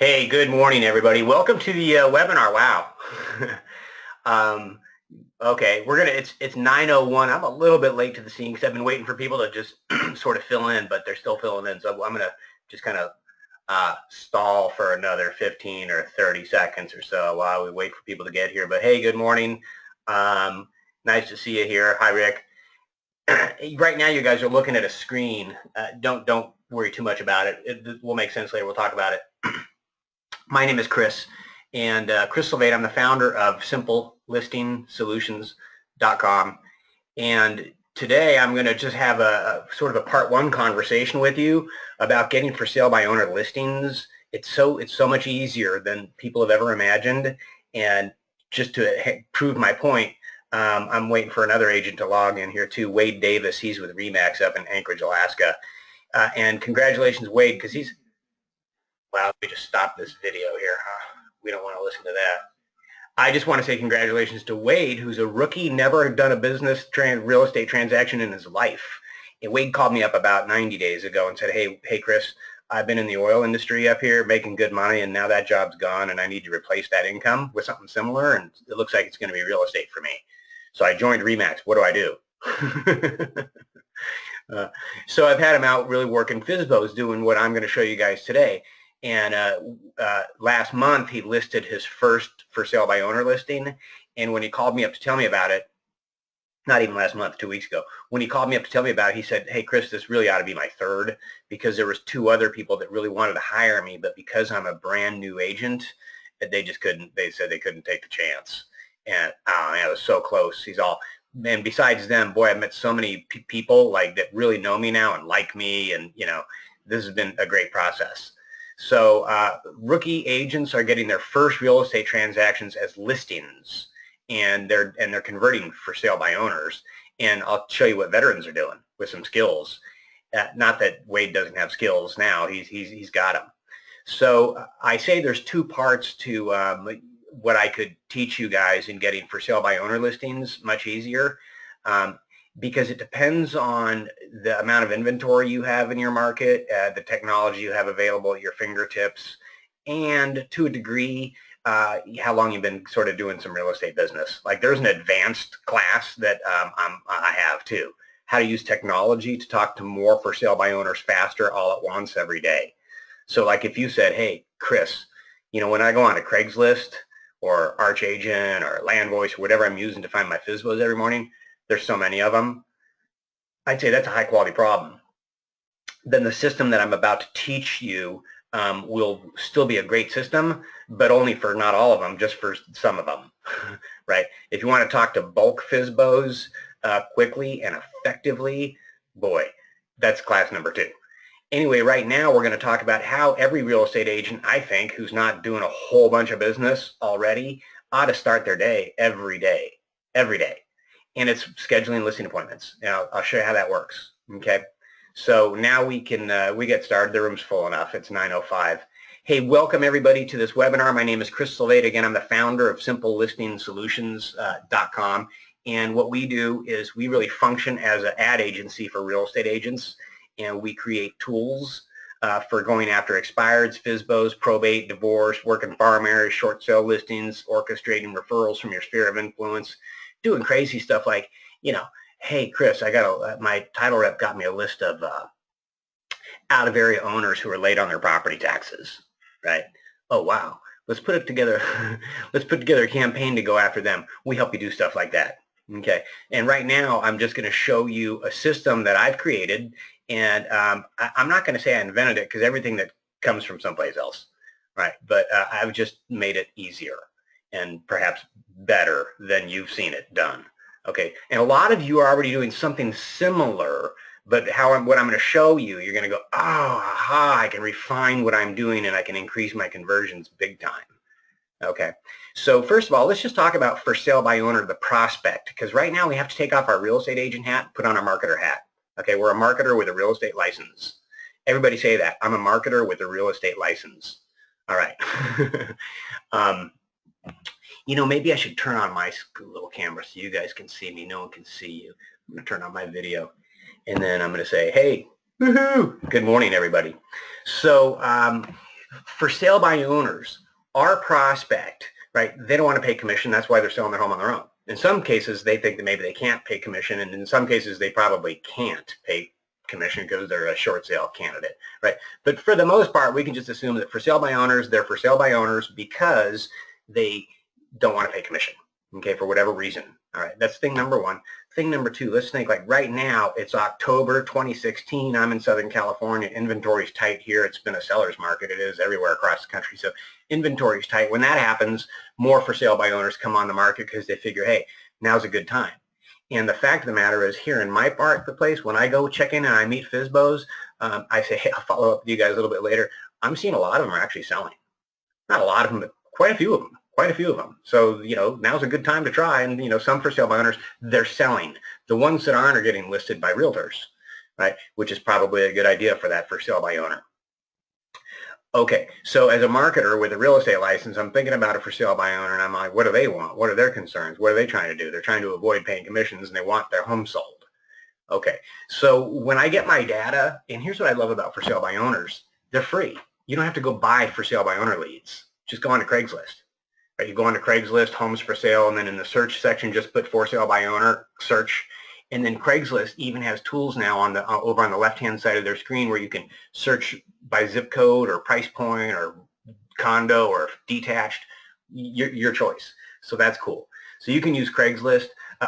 Hey, good morning, everybody. Welcome to the webinar. Wow. um, okay, it's 9:01. I'm a little bit late to the scene because I've been waiting for people to just sort of fill in, but they're still filling in. So I'm gonna just kind of stall for another 15 or 30 seconds or so while we wait for people to get here. But hey, good morning. Um, nice to see you here. Hi, Rick. Right now, you guys are looking at a screen. Don't worry too much about it. It will make sense later. We'll talk about it. My name is Chris, and Chris Sylvate. I'm the founder of SimpleListingSolutions.com, and today I'm going to just have a sort of a part one conversation with you about getting for sale by owner listings. It's so much easier than people have ever imagined, and just to prove my point, I'm waiting for another agent to log in here too, Wade Davis. He's with Remax up in Anchorage, Alaska, and congratulations, Wade, because he's wow, let me just stop this video here. We don't want to listen to that. I just want to say congratulations to Wade, who's a rookie, never done a business real estate transaction in his life. And Wade called me up about 90 days ago and said, hey, Chris, I've been in the oil industry up here making good money, and now that job's gone, and I need to replace that income with something similar, and it looks like it's going to be real estate for me. So I joined Remax. What do I do? So I've had him out really working FSBO'S doing what I'm going to show you guys today. And last month, he listed his first for sale by owner listing. And when he called me up to tell me about it, not even last month, 2 weeks ago, when he called me up to tell me about it, he said, hey, Chris, this really ought to be my third, because there was two other people that really wanted to hire me. But because I'm a brand new agent, they just couldn't. They said they couldn't take the chance. And man, it was so close. And besides them, boy, I've met so many people like that really know me now and like me. And, this has been a great process. So rookie agents are getting their first real estate transactions as listings, and they're converting for sale by owners. And I'll show you what veterans are doing with some skills. Not that Wade doesn't have skills now; he's got them. So I say there's two parts to what I could teach you guys in getting for sale by owner listings much easier. Because it depends on the amount of inventory you have in your market, the technology you have available at your fingertips, and to a degree, how long you've been sort of doing some real estate business. Like there's an advanced class that I have too. How to use technology to talk to more for sale by owners faster all at once every day. So like if you said, hey, Chris, when I go on a Craigslist or Arch Agent or Land Voice or whatever I'm using to find my FSBO'S every morning, there's so many of them, I'd say that's a high quality problem. Then the system that I'm about to teach you will still be a great system, but only for not all of them, just for some of them, right? If you want to talk to bulk FSBO'S quickly and effectively, boy, that's class number 2. Anyway, right now we're going to talk about how every real estate agent, I think, who's not doing a whole bunch of business already, ought to start their day every day. And it's scheduling listing appointments. Now, I'll show you how that works, okay? So now we get started. The room's full enough. It's 9:05. Hey, welcome everybody to this webinar. My name is Chris Sylvate. Again, I'm the founder of SimpleListingSolutions.com. And what we do is we really function as an ad agency for real estate agents, and we create tools for going after expireds, FSBO'S, probate, divorce, working farm areas, short sale listings, orchestrating referrals from your sphere of influence, doing crazy stuff like, hey, Chris, my title rep got me a list of out of area owners who are late on their property taxes, right? Oh, wow. Let's put together a campaign to go after them. We help you do stuff like that. Okay. And right now, I'm just going to show you a system that I've created. And I'm not going to say I invented it because everything that comes from someplace else, right? But I've just made it easier and perhaps better than you've seen it done. Okay, and a lot of you are already doing something similar, but what I'm going to show you, you're going to go, oh, aha, I can refine what I'm doing and I can increase my conversions big time. Okay, so first of all, let's just talk about for sale by owner, the prospect, because right now we have to take off our real estate agent hat, put on our marketer hat. Okay, we're a marketer with a real estate license. Everybody say that. I'm a marketer with a real estate license. All right. Maybe I should turn on my little camera so you guys can see me. No one can see you. I'm going to turn on my video. And then I'm going to say, hey, woohoo, good morning, everybody. So For sale by owners, our prospect, right, they don't want to pay commission. That's why they're selling their home on their own. In some cases, they think that maybe they can't pay commission, and in some cases, they probably can't pay commission because they're a short sale candidate, right? But for the most part, we can just assume that for sale by owners, they're for sale by owners because they don't want to pay commission, okay, for whatever reason. All right, that's thing number one. Thing number two, let's think like right now, it's October 2016. I'm in Southern California. Inventory's tight here. It's been a seller's market. It is everywhere across the country. So inventory's tight. When that happens, more for sale by owners come on the market because they figure, hey, now's a good time. And the fact of the matter is, here in my part of the place, when I go check in and I meet FSBO'S, I say, hey, I'll follow up with you guys a little bit later. I'm seeing a lot of them are actually selling. Not a lot of them, but quite a few of them. Quite a few of them. So, you know, now's a good time to try. And, you know, some for sale by owners, they're selling. The ones that aren't are getting listed by realtors, right? Which is probably a good idea for that for sale by owner. Okay, so as a marketer with a real estate license, I'm thinking about it for sale by owner, and I'm like, what do they want? What are their concerns? What are they trying to do? They're trying to avoid paying commissions, and they want their home sold. Okay, so when I get my data, and here's what I love about for sale by owners, they're free. You don't have to go buy for sale by owner leads. Just go on to Craigslist. Right? You go on to Craigslist, homes for sale, and then in the search section, just put for sale by owner, search. And then Craigslist even has tools now on the over on the left-hand side of their screen where you can search by zip code or price point or condo or detached, your choice. So that's cool. So you can use Craigslist.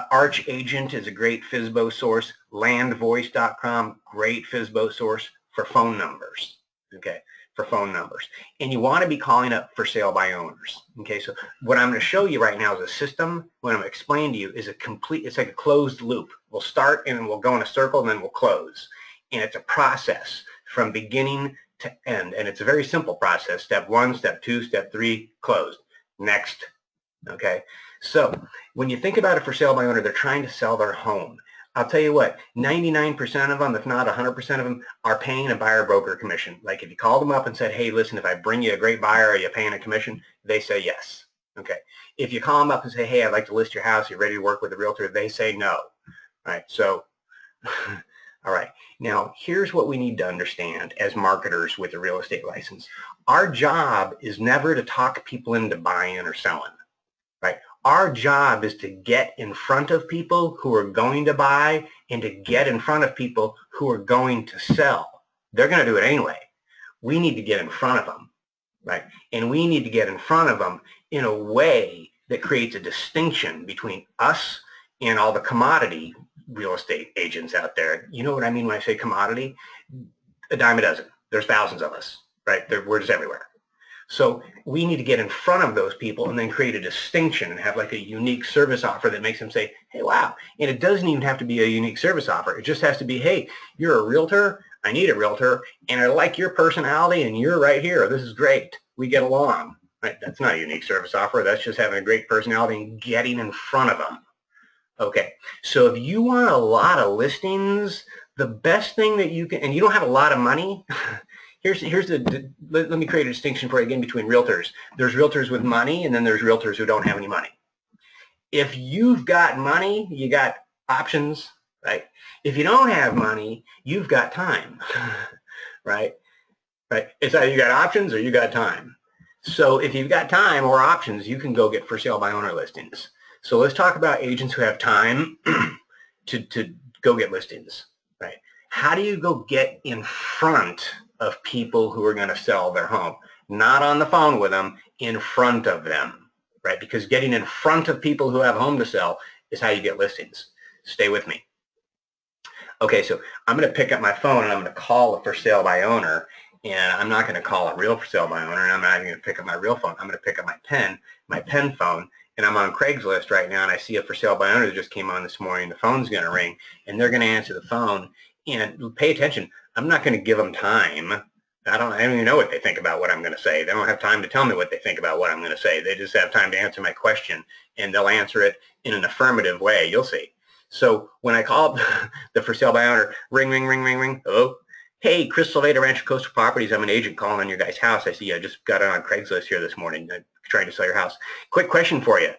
Arch Agent is a great FSBO source. Landvoice.com, great FSBO source for phone numbers. Okay, for phone numbers. And you want to be calling up for sale by owners. Okay, so what I'm going to show you right now is a system. What I'm going to explain to you is a complete, it's like a closed loop. We'll start and we'll go in a circle and then we'll close. And it's a process from beginning to end. And it's a very simple process. Step one, step two, step three, closed. Next. Okay, so when you think about it for sale by owner, they're trying to sell their home. I'll tell you what, 99% of them, if not 100% of them, are paying a buyer broker commission. Like if you called them up and said, hey, listen, if I bring you a great buyer, are you paying a commission? They say yes. Okay. If you call them up and say, hey, I'd like to list your house, you're ready to work with a realtor, they say no. All right. So, all right. Now, here's what we need to understand as marketers with a real estate license. Our job is never to talk people into buying or selling. Right? Our job is to get in front of people who are going to buy and to get in front of people who are going to sell. They're going to do it anyway. We need to get in front of them, right? And we need to get in front of them in a way that creates a distinction between us and all the commodity real estate agents out there. You know what I mean when I say commodity? A dime a dozen. There's thousands of us, right? We're just everywhere. So we need to get in front of those people and then create a distinction and have like a unique service offer that makes them say, hey, wow. And it doesn't even have to be a unique service offer. It just has to be, hey, you're a realtor. I need a realtor. And I like your personality and you're right here. This is great. We get along. Right? That's not a unique service offer. That's just having a great personality and getting in front of them. Okay. So if you want a lot of listings, the best thing that you can, and you don't have a lot of money, let me create a distinction for you again between realtors. There's realtors with money and then there's realtors who don't have any money. If you've got money, you got options, right? If you don't have money, you've got time, right? Right? It's either you got options or you got time. So if you've got time or options, you can go get for sale by owner listings. So let's talk about agents who have time to go get listings, right? How do you go get in front of people who are going to sell their home? Not on the phone with them, in front of them, right? Because getting in front of people who have a home to sell is how you get listings. Stay with me. Okay, so I'm going to pick up my phone and I'm going to call a for sale by owner, and I'm not going to call a real for sale by owner, and I'm not even going to pick up my real phone. I'm going to pick up my pen phone, and I'm on Craigslist right now, and I see a for sale by owner that just came on this morning. The phone's going to ring, and they're going to answer the phone. And pay attention. I'm not going to give them time. I don't even know what they think about what I'm going to say. They don't have time to tell me what they think about what I'm going to say. They just have time to answer my question, and they'll answer it in an affirmative way. You'll see. So when I call the for sale by owner, ring, ring, ring, ring, ring. Hello? Hey, Chris Sylveta, Rancho Coastal Properties. I'm an agent calling on your guys' house. I see I just got it on Craigslist here this morning trying to sell your house. Quick question for you.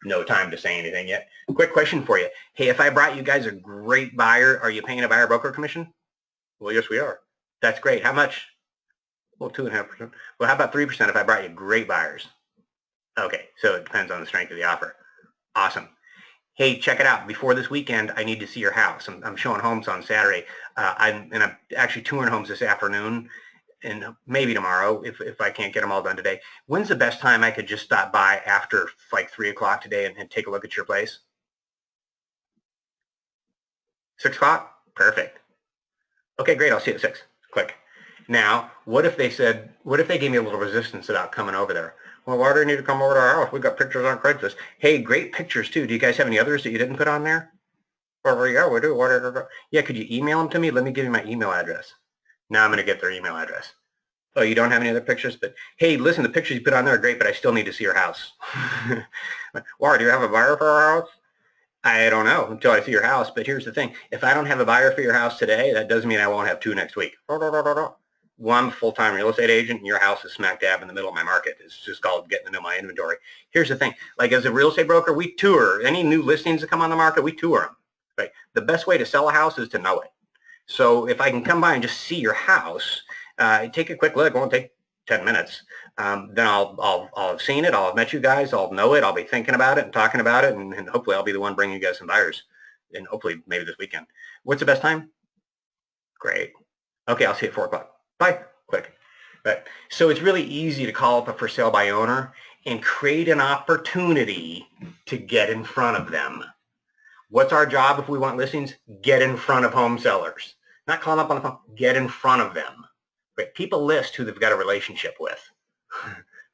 No time to say anything yet. Quick question for you. Hey, if I brought you guys a great buyer, are you paying a buyer broker commission? Well, yes, we are. That's great. How much? Well, 2.5%. Well, how about 3% if I brought you great buyers? Okay, so it depends on the strength of the offer. Awesome. Hey, check it out. Before this weekend, I need to see your house. I'm showing homes on Saturday. I'm actually touring homes this afternoon and maybe tomorrow if I can't get them all done today. When's the best time I could just stop by after like 3 o'clock today and take a look at your place? 6 o'clock? Perfect. Okay, great. I'll see you at 6. Click. Now, what if they gave me a little resistance about coming over there? Well, why do you need to come over to our house? We've got pictures on Craigslist. Hey, great pictures too. Do you guys have any others that you didn't put on there? Well, yeah, we do. Yeah, could you email them to me? Let me give you my email address. Now I'm going to get their email address. Oh, you don't have any other pictures? But hey, listen, the pictures you put on there are great, but I still need to see your house. Laura, do you have a buyer for our house? I don't know until I see your house, but here's the thing. If I don't have a buyer for your house today, that doesn't mean I won't have 2 next week. Well, I'm a full-time real estate agent, and your house is smack dab in the middle of my market. It's just called getting to know my inventory. Here's the thing. Like as a real estate broker, we tour. Any new listings that come on the market, we tour them. Right? The best way to sell a house is to know it. So if I can come by and just see your house, take a quick look. It won't take 10 minutes. Then I'll have seen it. I'll have met you guys. I'll know it. I'll be thinking about it and talking about it, and hopefully I'll be the one bringing you guys some buyers, and hopefully maybe this weekend. What's the best time? Great. Okay, I'll see you at 4 o'clock. Bye. Click. Right. So it's really easy to call up a for sale by owner and create an opportunity to get in front of them. What's our job if we want listings? Get in front of home sellers. Not call them up on the phone. Get in front of them. Right? People list who they've got a relationship with.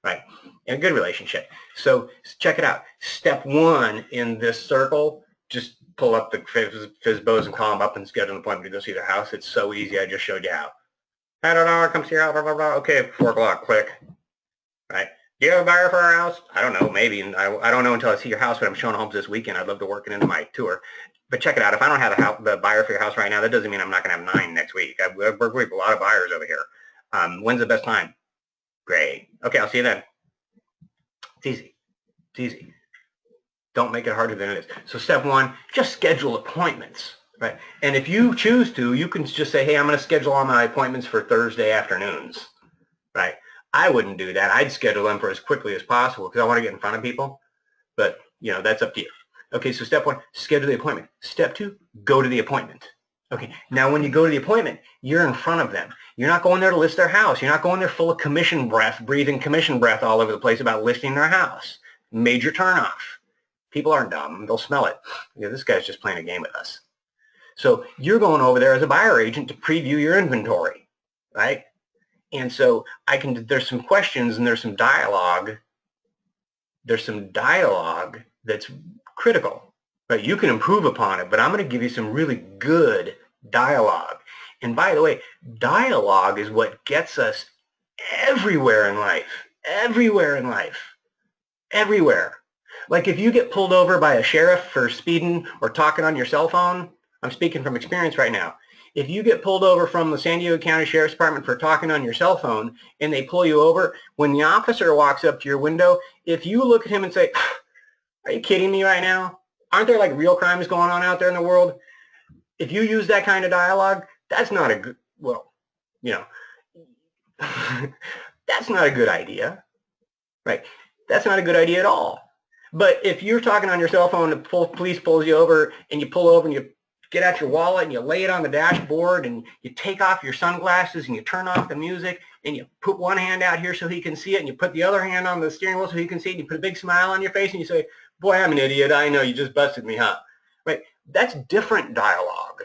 Right? And a good relationship. So check it out. Step 1 in this circle, just pull up the FSBO'S and call them up and schedule an appointment to go see their house. It's so easy. I just showed you how. I don't know. Come see your house. Blah, blah, blah. Okay, 4 o'clock. Click. Right? Do you have a buyer for our house? I don't know. Maybe. I don't know until I see your house, but I'm showing homes this weekend. I'd love to work it into my tour. But check it out. If I don't have the buyer for your house right now, that doesn't mean I'm not going to have 9 next week. I've worked with a lot of buyers over here. When's the best time? Great. Okay, I'll see you then. It's easy. It's easy. Don't make it harder than it is. So step 1, just schedule appointments. Right? And if you choose to, you can just say, hey, I'm going to schedule all my appointments for Thursday afternoons. Right? I wouldn't do that. I'd schedule them for as quickly as possible because I want to get in front of people. But, you know, that's up to you. Okay, so step 1, schedule the appointment. Step 2, go to the appointment. Okay, now when you go to the appointment, you're in front of them. You're not going there to list their house. You're not going there full of commission breath, breathing commission breath all over the place about listing their house. Major turnoff. People aren't dumb. They'll smell it. You know, this guy's just playing a game with us. So you're going over there as a buyer agent to preview your inventory, right? And so there's some questions and there's some dialogue. There's some dialogue that's critical, right? You can improve upon it, but I'm going to give you some really good dialogue. And by the way, dialogue is what gets us everywhere in life, everywhere in life, everywhere. Like if you get pulled over by a sheriff for speeding or talking on your cell phone, I'm speaking from experience right now. If you get pulled over from the San Diego County Sheriff's Department for talking on your cell phone and they pull you over, when the officer walks up to your window, if you look at him and say, are you kidding me right now? Aren't there like real crimes going on out there in the world? If you use that kind of dialogue, that's not a good, well, you know, that's not a good idea, right? That's not a good idea at all. But if you're talking on your cell phone and the police pulls you over and you pull over and you get out your wallet and you lay it on the dashboard and you take off your sunglasses and you turn off the music and you put one hand out here so he can see it and you put the other hand on the steering wheel so he can see it and you put a big smile on your face and you say, boy, I'm an idiot. I know you just busted me, huh? Right? That's different dialogue,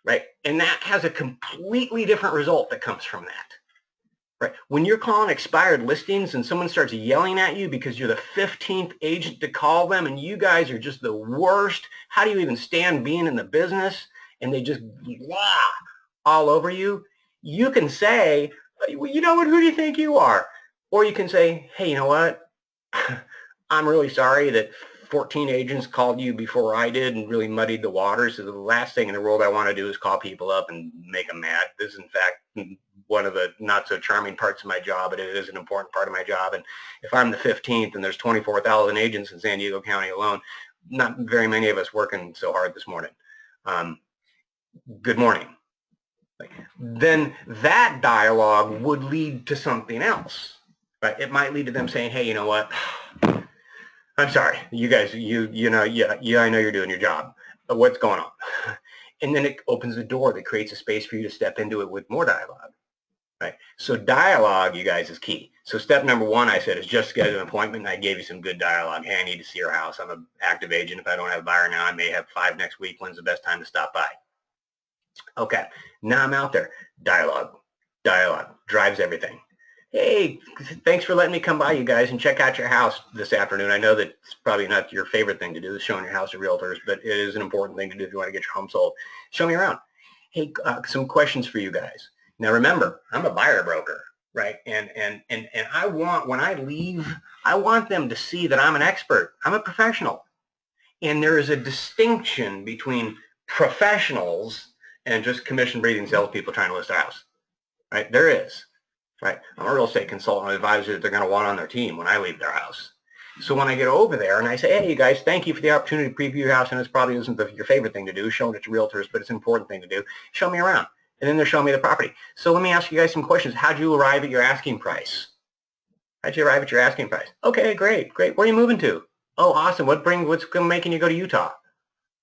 right? And that has a completely different result that comes from that. Right. When you're calling expired listings and someone starts yelling at you because you're the 15th agent to call them and you guys are just the worst, how do you even stand being in the business? And they just blah all over you. You can say, you know what, who do you think you are? Or you can say, hey, you know what? I'm really sorry that 14 agents called you before I did and really muddied the waters. So the last thing in the world I want to do is call people up and make them mad. This is, in fact, one of the not so charming parts of my job, but it is an important part of my job. And if I'm the 15th and there's 24,000 agents in San Diego County alone, not very many of us working so hard this morning. Good morning. then that dialogue would lead to something else, right? It might lead to them saying, hey, you know what? I'm sorry, you guys, you know, yeah, I know you're doing your job. But what's going on? And then it opens the door that creates a space for you to step into it with more dialogue, right? So dialogue, you guys, is key. So step number one, I said, is just schedule an appointment. And I gave you some good dialogue. Hey, I need to see your house. I'm an active agent. If I don't have a buyer now, I may have 5 next week. When's the best time to stop by? Okay, now I'm out there. Dialogue drives everything. Hey, thanks for letting me come by, you guys, and check out your house this afternoon. I know that it's probably not your favorite thing to do, is showing your house to realtors, but it is an important thing to do if you want to get your home sold. Show me around. Hey, some questions for you guys. Now remember, I'm a buyer broker, right? And I want, when I leave, I want them to see that I'm an expert. I'm a professional. And there is a distinction between professionals and just commission-breathing salespeople trying to list a house, right? There is. Right? I'm a real estate consultant advisor that they're going to want on their team when I leave their house. So when I get over there and I say, hey, you guys, thank you for the opportunity to preview your house, and this probably isn't your favorite thing to do, showing it to realtors, but it's an important thing to do. Show me around. And then they're showing me the property. So let me ask you guys some questions. How'd you arrive at your asking price? How'd you arrive at your asking price? Okay, great. Where are you moving to? Oh, awesome. What's making you go to Utah?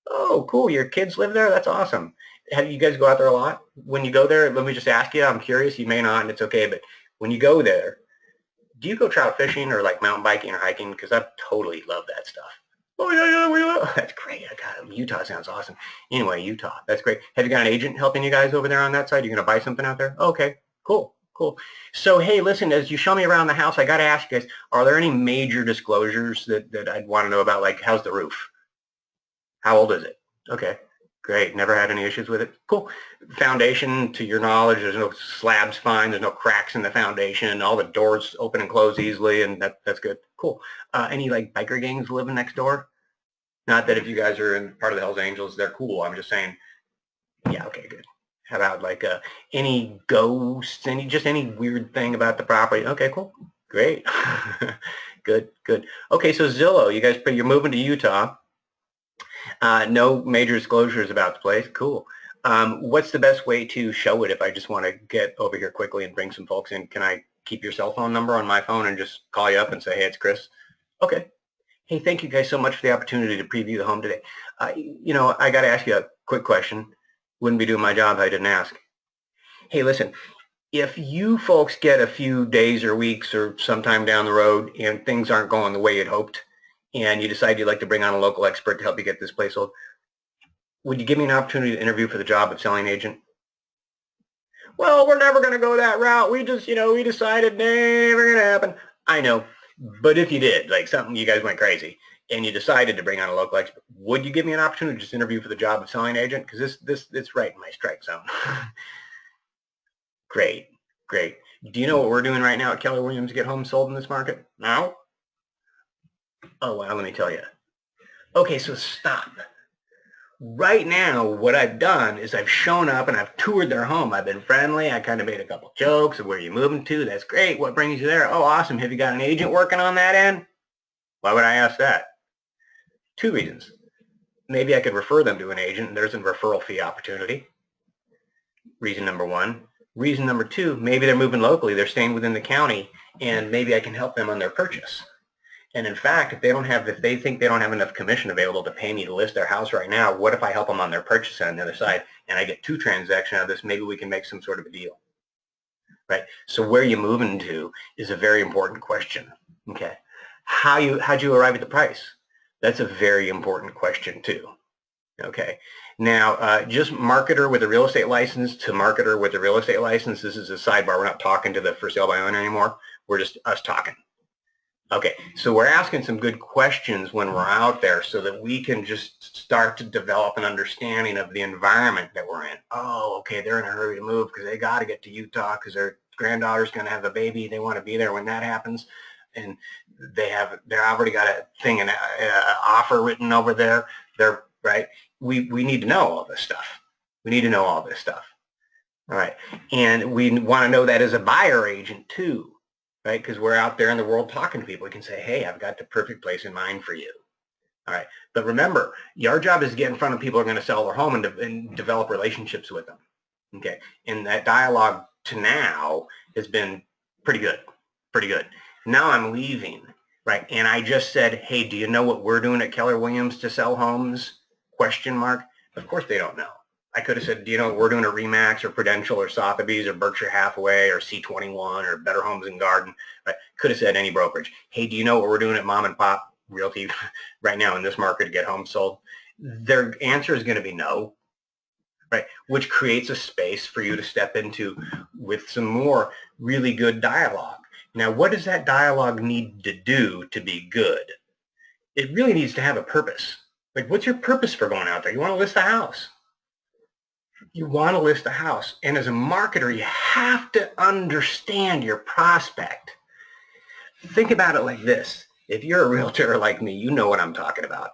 Oh, cool. Your kids live there? That's awesome. Have you guys go out there a lot? When you go there, let me just ask you, I'm curious, you may not, and it's okay, but when you go there, do you go trout fishing or like mountain biking or hiking? Because I totally love that stuff. Oh, yeah, we love. That's great. Utah sounds awesome. Anyway, Utah, that's great. Have you got an agent helping you guys over there on that side? You're going to buy something out there? Okay, cool. So, hey, listen, as you show me around the house, I got to ask you guys, are there any major disclosures that I'd want to know about, like how's the roof? How old is it? Okay, great. Never had any issues with it. Cool. Foundation, to your knowledge, there's no slabs fine. There's no cracks in the foundation. All the doors open and close easily, and that's good. Cool. Any like biker gangs living next door? Not that if you guys are in part of the Hells Angels, they're cool. I'm just saying, yeah, okay, good. How about like any ghosts, any weird thing about the property? Okay, cool. Great. Good. Okay, so Zillow, you guys, you're moving to Utah. No major disclosures about the place. Cool. What's the best way to show it if I just want to get over here quickly and bring some folks in? Can I keep your cell phone number on my phone and just call you up and say, hey, it's Chris? Okay. Hey, thank you guys so much for the opportunity to preview the home today. You know, I got to ask you a quick question. Wouldn't be doing my job if I didn't ask. Hey, listen, if you folks get a few days or weeks or sometime down the road and things aren't going the way you'd hoped, and you decide you'd like to bring on a local expert to help you get this place sold, would you give me an opportunity to interview for the job of selling agent? Well, we're never going to go that route. We just, we decided never going to happen. I know, but if you did, like something, you guys went crazy, and you decided to bring on a local expert, would you give me an opportunity to just interview for the job of selling agent? Because it's right in my strike zone. Great. Do you know what we're doing right now at Keller Williams to get homes sold in this market? No? Oh, well, let me tell you. Okay, so stop. Right now, what I've done is I've shown up and I've toured their home. I've been friendly. I kind of made a couple jokes of where you're moving to. That's great. What brings you there? Oh, awesome. Have you got an agent working on that end? Why would I ask that? 2 reasons. Maybe I could refer them to an agent, and there's a referral fee opportunity. Reason number 1. Reason number 2, maybe they're moving locally. They're staying within the county, and maybe I can help them on their purchase. And in fact, if they think they don't have enough commission available to pay me to list their house right now, what if I help them on their purchase on the other side and I get 2 transactions out of this? Maybe we can make some sort of a deal, right? So where you moving to is a very important question. Okay, how'd you arrive at the price? That's a very important question too. Okay, now just marketer with a real estate license to marketer with a real estate license. This is a sidebar. We're not talking to the for sale by owner anymore. We're just us talking. Okay, so we're asking some good questions when we're out there so that we can just start to develop an understanding of the environment that we're in. Oh, okay, they're in a hurry to move because they got to get to Utah because their granddaughter's going to have a baby. They want to be there when that happens. And they're already got a thing, an offer written over there. They're right. We need to know all this stuff. All right, and we want to know that as a buyer agent too. Right, because we're out there in the world talking to people. We can say, hey, I've got the perfect place in mind for you. All right, but remember, your job is to get in front of people who are going to sell their home and develop relationships with them. Okay, and that dialogue to now has been pretty good, pretty good. Now I'm leaving, right? And I just said, hey, do you know what we're doing at Keller Williams to sell homes? Question mark. Of course they don't know. I could have said, do you know what we're doing at Remax or Prudential or Sotheby's or Berkshire Hathaway or C21 or Better Homes and Garden, right? Could have said any brokerage. Hey, do you know what we're doing at Mom and Pop Realty right now in this market to get homes sold? Their answer is going to be no, right? Which creates a space for you to step into with some more really good dialogue. Now, what does that dialogue need to do to be good? It really needs to have a purpose. Like, what's your purpose for going out there? You want to list a house. You want to list a house. And as a marketer, you have to understand your prospect. Think about it like this. If you're a realtor like me, you know what I'm talking about.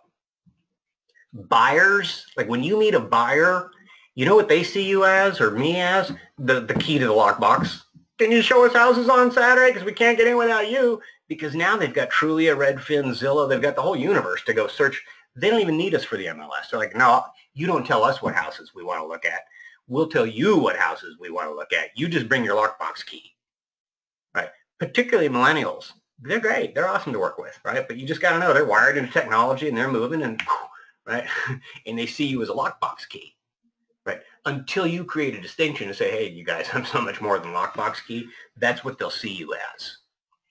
Buyers, like when you meet a buyer, you know what they see you as, or me as? The key to the lockbox. Can you show us houses on Saturday? Because we can't get in without you. Because now they've got Trulia, Redfin, Zillow. They've got the whole universe to go search. They don't even need us for the MLS. They're like, no, you don't tell us what houses we want to look at. We'll tell you what houses we want to look at. You just bring your lockbox key, right? Particularly millennials. They're great. They're awesome to work with, right? But you just got to know they're wired into technology and they're moving and, right? And they see you as a lockbox key. Right. Until you create a distinction and say, hey, you guys, I'm so much more than lockbox key, that's what they'll see you as.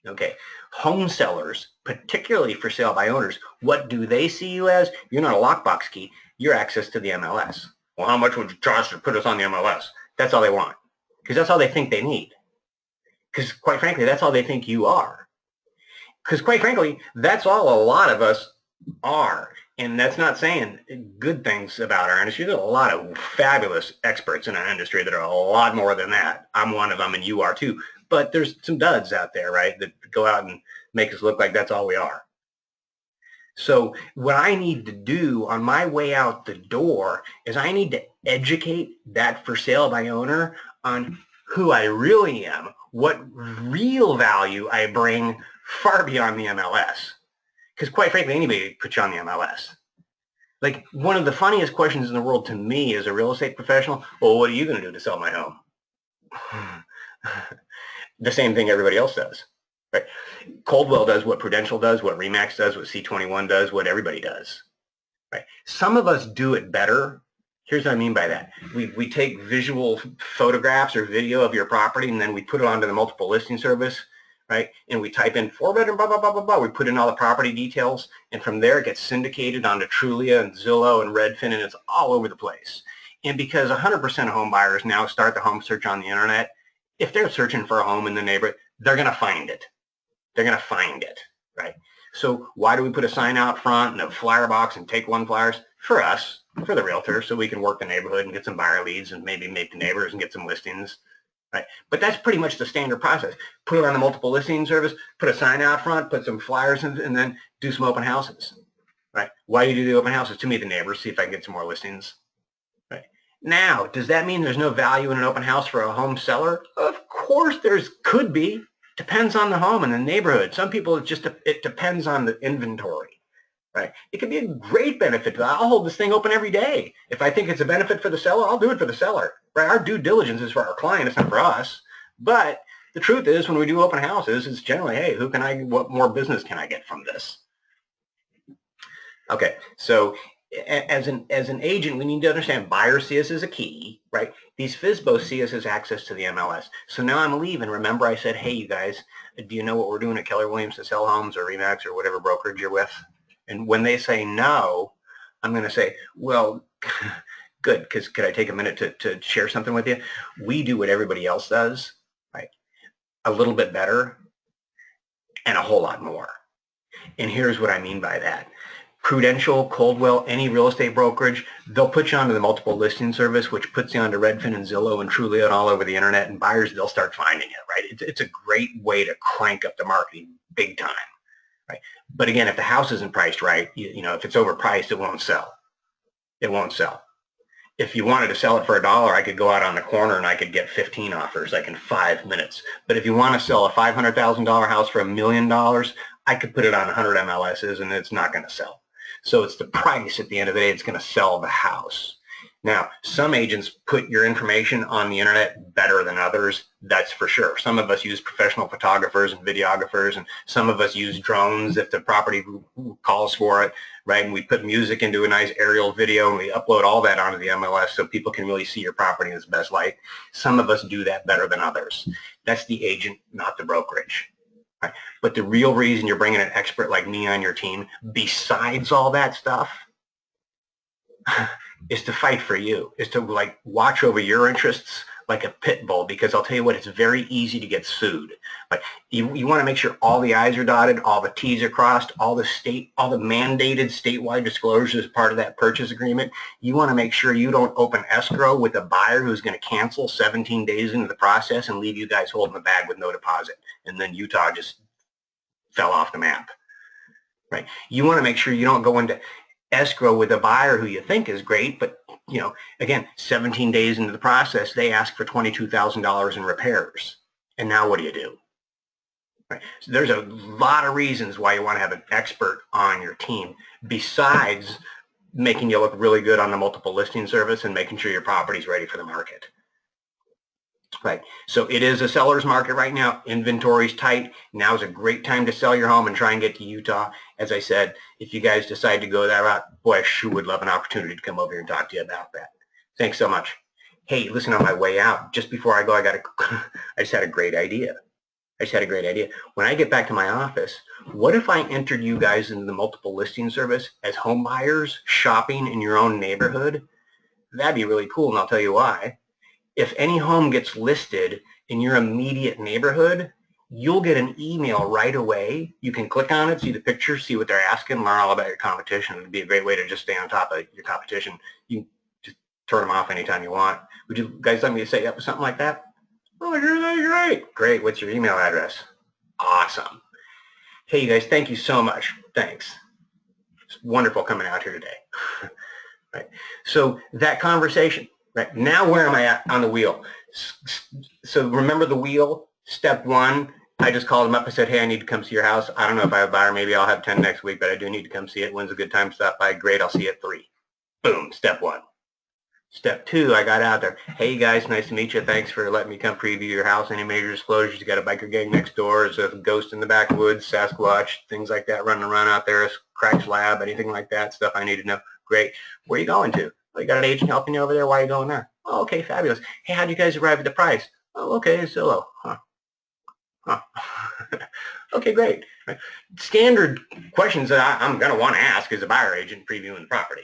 Okay. Home sellers, particularly for sale by owners, what do they see you as? You're not a lockbox key. You're access to the MLS. Well, how much would you charge to put us on the MLS? That's all they want. Because that's all they think they need. Because quite frankly, that's all they think you are. Because quite frankly, that's all a lot of us are. And that's not saying good things about our industry. There's a lot of fabulous experts in our industry that are a lot more than that. I'm one of them and you are too. But there's some duds out there, right, that go out and make us look like that's all we are. So what I need to do on my way out the door is I need to educate that for sale by owner on who I really am, what real value I bring far beyond the MLS. Because quite frankly, anybody could put you on the MLS. Like one of the funniest questions in the world to me as a real estate professional, well, what are you going to do to sell my home? The same thing everybody else does. Right? Coldwell does what Prudential does, what Remax does, what C21 does, what everybody does. Right? Some of us do it better. Here's what I mean by that. We take visual photographs or video of your property and then we put it onto the multiple listing service. Right? And we type in 4-bedroom, blah, blah, blah, blah, blah. We put in all the property details, and from there it gets syndicated onto Trulia and Zillow and Redfin, and it's all over the place. And because 100% of home buyers now start the home search on the internet, if they're searching for a home in the neighborhood, they're going to find it. They're going to find it, right? So why do we put a sign out front and a flyer box and take one flyers? For us, for the realtor, so we can work the neighborhood and get some buyer leads and maybe make the neighbors and get some listings. Right. But that's pretty much the standard process. Put it on the multiple listing service, put a sign out front, put some flyers in, and then do some open houses. Right. Why do you do the open houses? To meet the neighbors, see if I can get some more listings. Right. Now, does that mean there's no value in an open house for a home seller? Of course there's could be. Depends on the home and the neighborhood. Some people it depends on the inventory. Right. It could be a great benefit. I'll hold this thing open every day. If I think it's a benefit for the seller, I'll do it for the seller. Right. Our due diligence is for our client. It's not for us. But the truth is, when we do open houses, it's generally, hey, what more business can I get from this? Okay. So as an agent, we need to understand buyers see us as a key, right? These FSBO'S see us as access to the MLS. So now I'm leaving. Remember I said, hey, you guys, do you know what we're doing at Keller Williams to sell homes or Remax or whatever brokerage you're with? And when they say no, I'm going to say, well, good, because could I take a minute to share something with you? We do what everybody else does, right? A little bit better and a whole lot more. And here's what I mean by that. Prudential, Coldwell, any real estate brokerage, they'll put you onto the multiple listing service, which puts you onto Redfin and Zillow and Trulia and all over the internet, and buyers, they'll start finding it, right? It's a great way to crank up the marketing big time. Right. But again, if the house isn't priced right, you know, if it's overpriced, it won't sell. It won't sell. If you wanted to sell it for $1, I could go out on the corner and I could get 15 offers like in 5 minutes. But if you want to sell a $500,000 house for $1 million, I could put it on 100 MLSs and it's not going to sell. So it's the price at the end of the day. It's going to sell the house. Now, some agents put your information on the internet better than others, that's for sure. Some of us use professional photographers and videographers, and some of us use drones if the property calls for it, right? And we put music into a nice aerial video and we upload all that onto the MLS so people can really see your property in its best light. Some of us do that better than others. That's the agent, not the brokerage. Right? But the real reason you're bringing an expert like me on your team, besides all that stuff, is to fight for you, is to like watch over your interests like a pit bull, because I'll tell you what, it's very easy to get sued. But you want to make sure all the I's are dotted, all the T's are crossed, all the mandated statewide disclosures as part of that purchase agreement. You want to make sure you don't open escrow with a buyer who's going to cancel 17 days into the process and leave you guys holding the bag with no deposit. And then Utah just fell off the map, right? You want to make sure you don't go into escrow with a buyer who you think is great, but you know, again, 17 days into the process, they ask for $22,000 in repairs. And now what do? Right? So there's a lot of reasons why you want to have an expert on your team, besides making you look really good on the multiple listing service and making sure your property's ready for the market. Right. So it is a seller's market right now. Inventory's tight. Now is a great time to sell your home and try and get to Utah. As I said, if you guys decide to go that route, boy, I sure would love an opportunity to come over here and talk to you about that. Thanks so much. Hey, listen, on my way out, just before I go, I just had a great idea. When I get back to my office, what if I entered you guys into the multiple listing service as home buyers shopping in your own neighborhood? That'd be really cool, and I'll tell you why. If any home gets listed in your immediate neighborhood, you'll get an email right away. You can click on it, see the picture, see what they're asking, learn all about your competition. It'd be a great way to just stay on top of your competition. You can just turn them off anytime you want. Would you guys let me say up with something like that? Oh, you're great. Great. What's your email address? Awesome. Hey, you guys, thank you so much. Thanks. It's wonderful coming out here today. Right. So that conversation. Right. Now where am I at on the wheel? So remember the wheel, step one, I just called him up. I said, hey, I need to come see your house. I don't know if I have a buyer. Maybe I'll have 10 next week, but I do need to come see it. When's a good time to stop by? Great, I'll see you at 3. Boom, step one. Step two, I got out there. Hey, guys, nice to meet you. Thanks for letting me come preview your house. Any major disclosures? You got a biker gang next door? Is a ghost in the backwoods, Sasquatch, things like that running around out there, cracked slab, anything like that, stuff I need to know. Great. Where are you going to? Oh, you got an agent helping you over there? Why are you going there? Oh, okay, fabulous. Hey, how'd you guys arrive at the price? Oh, okay, Zillow. Huh. Okay, great. Standard questions that I'm going to want to ask as a buyer agent previewing the property.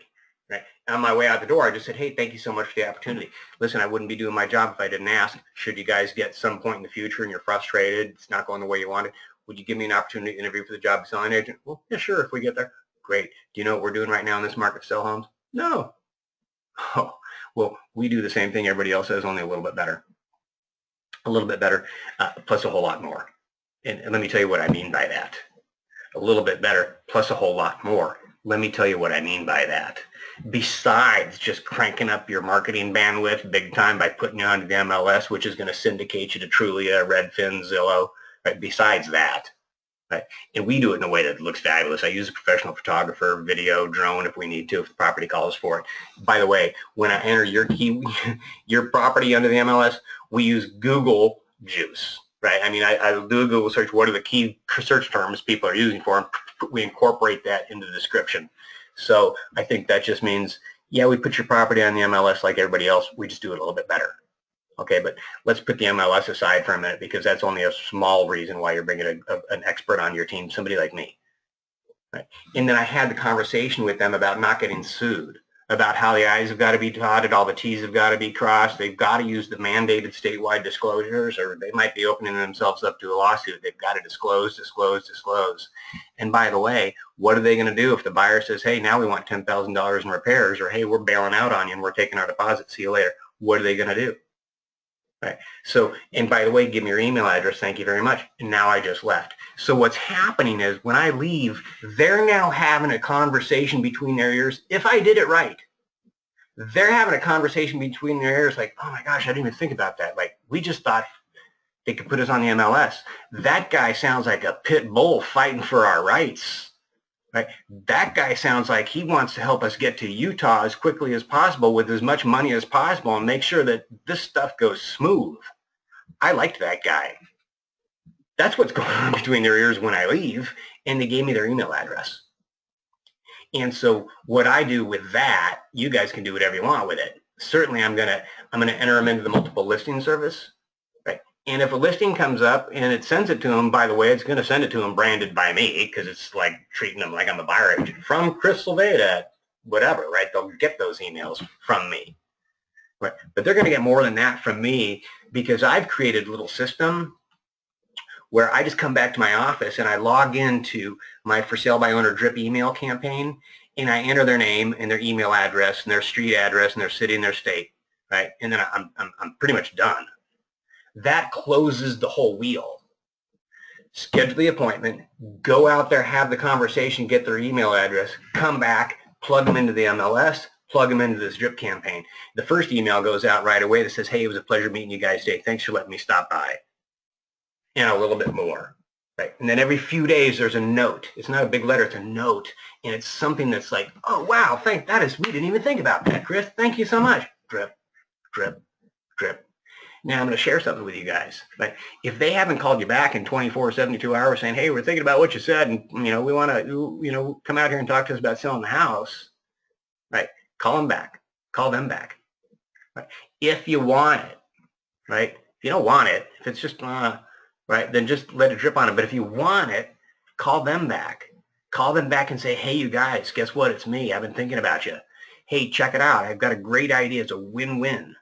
Right? On my way out the door, I just said, hey, thank you so much for the opportunity. Listen, I wouldn't be doing my job if I didn't ask. Should you guys get some point in the future and you're frustrated, it's not going the way you wanted, would you give me an opportunity to interview for the job of selling agent? Well, yeah, sure, if we get there. Great. Do you know what we're doing right now in this market to sell homes? No. Oh, well, we do the same thing everybody else does, only a little bit better. A little bit better, plus a whole lot more. And let me tell you what I mean by that. A little bit better, plus a whole lot more. Let me tell you what I mean by that. Besides just cranking up your marketing bandwidth big time by putting you onto the MLS, which is going to syndicate you to Trulia, Redfin, Zillow, right? Besides that, right? And we do it in a way that looks fabulous. I use a professional photographer, video, drone if we need to, if the property calls for it. By the way, when I enter your property under the MLS, we use Google Juice, right? I mean, I do a Google search. What are the key search terms people are using for them? We incorporate that into the description. So I think that just means, yeah, we put your property on the MLS like everybody else. We just do it a little bit better. Okay, but let's put the MLS aside for a minute, because that's only a small reason why you're bringing an expert on your team, somebody like me. Right? And then I had the conversation with them about not getting sued, about how the I's have got to be dotted, all the T's have got to be crossed. They've got to use the mandated statewide disclosures, or they might be opening themselves up to a lawsuit. They've got to disclose. And by the way, what are they going to do if the buyer says, hey, now we want $10,000 in repairs, or hey, we're bailing out on you and we're taking our deposit, see you later? What are they going to do? Right. So, and by the way, give me your email address. Thank you very much. And now I just left. So what's happening is when I leave, they're now having a conversation between their ears. If I did it right, they're having a conversation between their ears like, oh my gosh, I didn't even think about that. Like, we just thought they could put us on the MLS. That guy sounds like a pit bull fighting for our rights. right? That guy sounds like he wants to help us get to Utah as quickly as possible with as much money as possible and make sure that this stuff goes smooth. I liked that guy. That's what's going on between their ears when I leave, and they gave me their email address. And so what I do with that, you guys can do whatever you want with it. Certainly I'm gonna enter them into the multiple listing service, right? And if a listing comes up and it sends it to them, by the way, it's gonna send it to them branded by me because it's like treating them like I'm a buyer agent from Chris Sylveta, whatever, right? They'll get those emails from me, right? But they're gonna get more than that from me because I've created a little system where I just come back to my office and I log into my for sale by owner drip email campaign and I enter their name and their email address and their street address and their city and their state, right? And then I'm pretty much done. That closes the whole wheel. Schedule the appointment, go out there, have the conversation, get their email address, come back, plug them into the MLS, plug them into this drip campaign. The first email goes out right away that says, hey, it was a pleasure meeting you guys today. Thanks for letting me stop by. And a little bit more, right? And then every few days there's a note. It's not a big letter, it's a note. And it's something that's like, oh, wow, we didn't even think about that, Chris. Thank you so much. Drip, drip, drip. Now I'm going to share something with you guys. But if they haven't called you back in 24 or 72 hours saying, hey, we're thinking about what you said and, we want to, come out here and talk to us about selling the house, right? Call them back. Call them back. Right? If you want it, right? If you don't want it, if it's just, right, then just let it drip on it. But if you want it, call them back. Call them back and say, hey, you guys, guess what? It's me. I've been thinking about you. Hey, check it out. I've got a great idea. It's a win-win.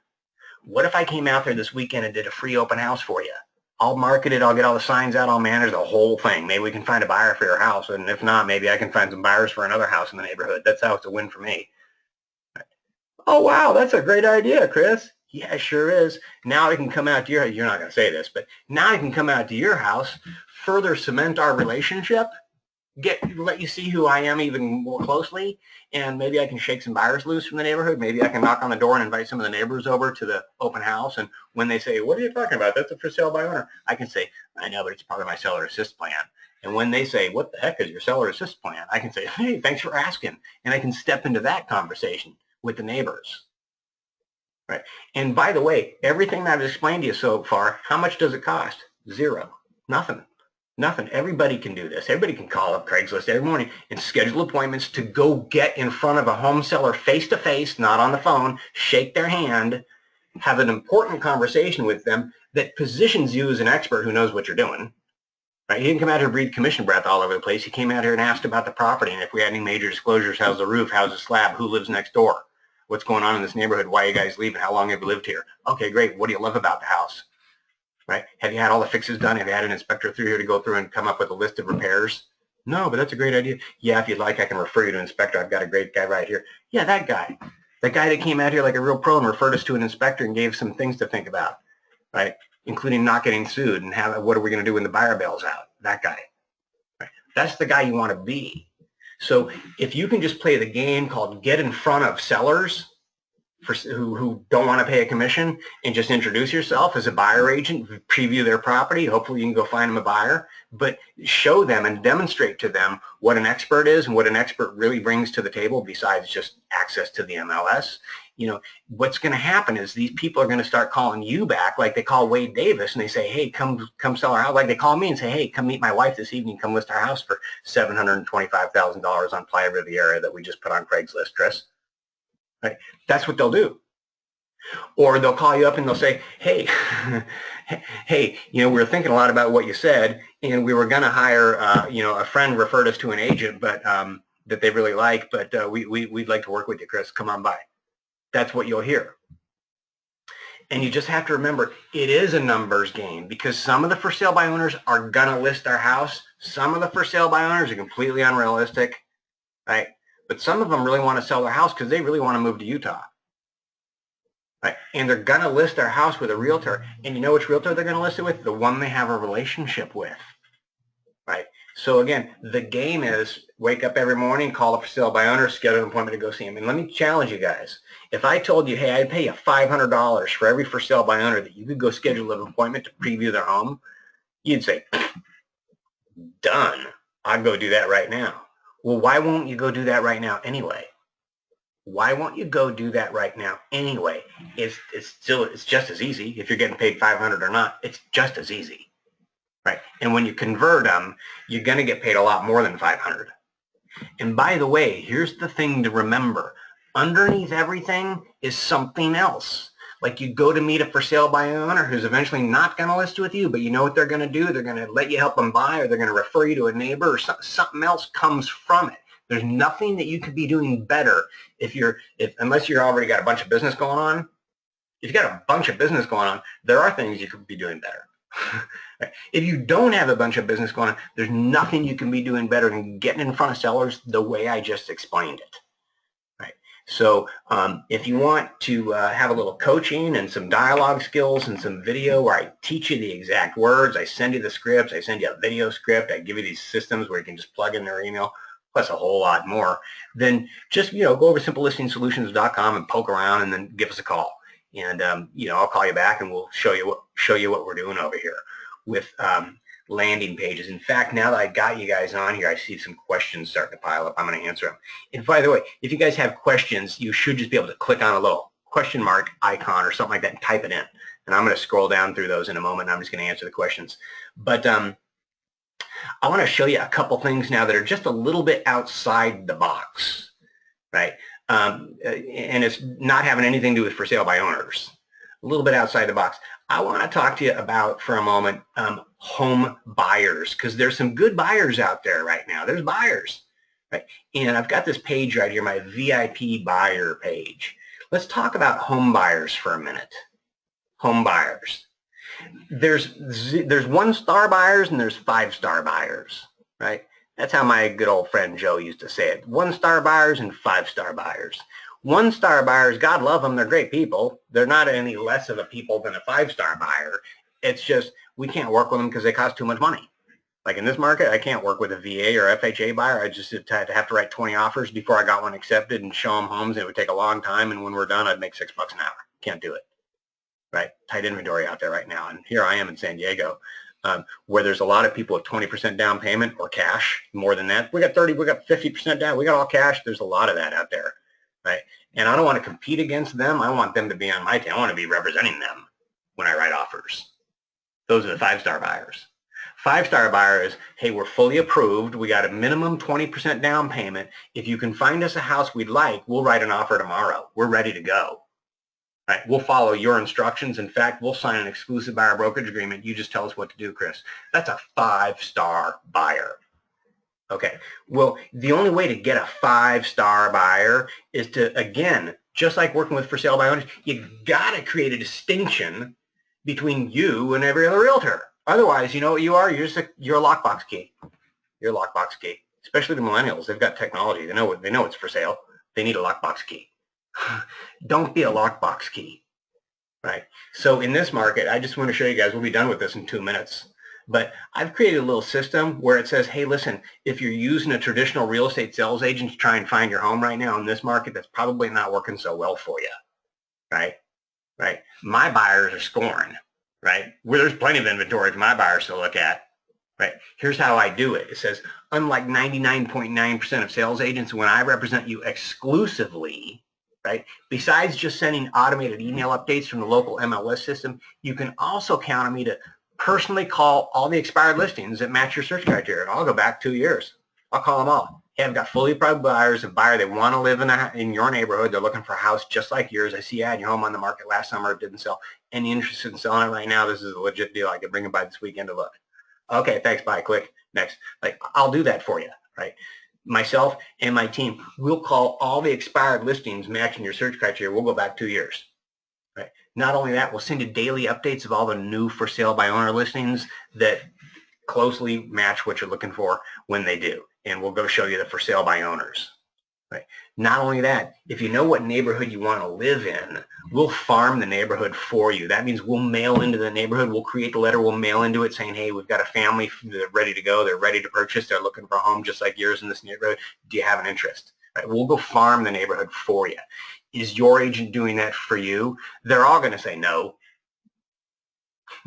What if I came out there this weekend and did a free open house for you? I'll market it. I'll get all the signs out. I'll manage the whole thing. Maybe we can find a buyer for your house. And if not, maybe I can find some buyers for another house in the neighborhood. That's how it's a win for me. Right. Oh, wow. That's a great idea, Chris. Yeah, sure is. Now I can come out to you're not going to say this, but now I can come out to your house, further cement our relationship, let you see who I am even more closely, and maybe I can shake some buyers loose from the neighborhood. Maybe I can knock on the door and invite some of the neighbors over to the open house, and when they say, what are you talking about? That's a for sale by owner. I can say, I know, but it's part of my seller assist plan. And when they say, what the heck is your seller assist plan? I can say, hey, thanks for asking. And I can step into that conversation with the neighbors. Right. And by the way, everything that I've explained to you so far, how much does it cost? Zero. Nothing. Nothing. Everybody can do this. Everybody can call up Craigslist every morning and schedule appointments to go get in front of a home seller face-to-face, not on the phone, shake their hand, have an important conversation with them that positions you as an expert who knows what you're doing. Right? He didn't come out here and breathe commission breath all over the place. He came out here and asked about the property and if we had any major disclosures, how's the roof, how's the slab, who lives next door. What's going on in this neighborhood? Why are you guys leaving? How long have you lived here? Okay, great. What do you love about the house? Right? Have you had all the fixes done? Have you had an inspector through here to go through and come up with a list of repairs? No, but that's a great idea. Yeah, if you'd like, I can refer you to an inspector. I've got a great guy right here. Yeah, that guy. That guy that came out here like a real pro and referred us to an inspector and gave some things to think about, right? Including not getting sued and what are we going to do when the buyer bails out? That guy. Right? That's the guy you want to be. So if you can just play the game called get in front of sellers who don't want to pay a commission and just introduce yourself as a buyer agent, preview their property, hopefully you can go find them a buyer, but show them and demonstrate to them what an expert is and what an expert really brings to the table besides just access to the MLS. What's going to happen is these people are going to start calling you back like they call Wade Davis and they say, hey, come sell our house. Like they call me and say, hey, come meet my wife this evening, come list our house for $725,000 on Playa Riviera that we just put on Craigslist, Chris. Right? That's what they'll do. Or they'll call you up and they'll say, hey, we were thinking a lot about what you said and we were going to hire, a friend referred us to an agent, but that they really like, but we'd like to work with you, Chris. Come on by. That's what you'll hear. And you just have to remember, it is a numbers game because some of the for sale by owners are going to list their house. Some of the for sale by owners are completely unrealistic, right? But some of them really want to sell their house because they really want to move to Utah. Right? And they're going to list their house with a realtor. And you know which realtor they're going to list it with? The one they have a relationship with. Right? So again, the game is wake up every morning, call a for sale by owner, schedule an appointment to go see him. And let me challenge you guys. If I told you, hey, I'd pay you $500 for every for sale by owner that you could go schedule an appointment to preview their home, you'd say, done. I'd go do that right now. Well, why won't you go do that right now anyway? Why won't you go do that right now anyway? It's just as easy. If you're getting paid 500 or not, it's just as easy, right? And when you convert them, you're going to get paid a lot more than 500. And by the way, here's the thing to remember. Underneath everything is something else. Like you go to meet a for sale by owner who's eventually not going to list with you, but you know what they're going to do? They're going to let you help them buy, or they're going to refer you to a neighbor, or something else comes from it. There's nothing that you could be doing better unless you're already got a bunch of business going on. If you got a bunch of business going on, there are things you could be doing better. If you don't have a bunch of business going on, there's nothing you can be doing better than getting in front of sellers the way I just explained it. Right. So if you want to have a little coaching and some dialogue skills and some video where I teach you the exact words, I send you the scripts, I send you a video script, I give you these systems where you can just plug in their email, plus a whole lot more, then just go over simplelistingsolutions.com and poke around and then give us a call. And I'll call you back and we'll show you what we're doing over here with landing pages. In fact, now that I got you guys on here, I see some questions starting to pile up. I'm going to answer them. And by the way, if you guys have questions, you should just be able to click on a little question mark icon or something like that and type it in. And I'm going to scroll down through those in a moment. And I'm just going to answer the questions. But I want to show you a couple things now that are just a little bit outside the box, right? And it's not having anything to do with for sale by owners. A little bit outside the box. I want to talk to you about, for a moment, home buyers, because there's some good buyers out there right now. There's buyers, right? And I've got this page right here, my VIP buyer page. Let's talk about home buyers for a minute. Home buyers. There's 1-star buyers and there's 5-star buyers, right? That's how my good old friend Joe used to say it. 1-star buyers and 5-star buyers. 1-star buyers, God love them, they're great people. They're not any less of a people than a 5-star buyer. It's just we can't work with them because they cost too much money. Like in this market, I can't work with a VA or FHA buyer. I just had to have to write 20 offers before I got one accepted and show them homes. And it would take a long time. And when we're done, I'd make $6 an hour. Can't do it. Right? Tight inventory out there right now. And here I am in San Diego, where there's a lot of people with 20% down payment or cash, more than that. We got 30, we got 50% down. We got all cash. There's a lot of that out there. Right? And I don't want to compete against them. I want them to be on my team. I want to be representing them when I write offers. Those are the 5-star buyers. 5-star buyers, hey, we're fully approved. We got a minimum 20% down payment. If you can find us a house we'd like, we'll write an offer tomorrow. We're ready to go. Right? We'll follow your instructions. In fact, we'll sign an exclusive buyer brokerage agreement. You just tell us what to do, Chris. That's a 5-star buyer. Okay. Well, the only way to get a 5-star buyer is to, again, just like working with for sale by owners, you got to create a distinction between you and every other realtor. Otherwise, you know what you are? You're a lockbox key. You're a lockbox key. Especially the millennials. They've got technology. They know it's for sale. They need a lockbox key. Don't be a lockbox key, right? So in this market, I just want to show you guys, we'll be done with this in 2 minutes, but I've created a little system where it says, hey, listen, if you're using a traditional real estate sales agent to try and find your home right now in this market, that's probably not working so well for you, right? Right? My buyers are scoring, right? Where there's plenty of inventory for my buyers to look at. Right. Here's how I do it. It says, unlike 99.9% of sales agents, when I represent you exclusively, right, besides just sending automated email updates from the local MLS system, you can also count on me to personally call all the expired listings that match your search criteria. I'll go back 2 years. I'll call them all. Hey, I've got fully approved buyers, a buyer, they want to live in your neighborhood. They're looking for a house just like yours. I see you had your home on the market last summer. It didn't sell. Any interest in selling it right now? This is a legit deal. I could bring it by this weekend to look. Okay, thanks, bye, click, next. Like, I'll do that for you, right? Myself and my team, we'll call all the expired listings matching your search criteria. We'll go back 2 years, right? Not only that, we'll send you daily updates of all the new for sale by owner listings that closely match what you're looking for when they do. And we'll go show you the for sale by owners, right? Not only that, if you know what neighborhood you want to live in, we'll farm the neighborhood for you. That means we'll mail into the neighborhood. We'll create the letter. We'll mail into it saying, hey, we've got a family. They're ready to go. They're ready to purchase. They're looking for a home just like yours in this neighborhood. Do you have an interest? Right? We'll go farm the neighborhood for you. Is your agent doing that for you? They're all going to say no.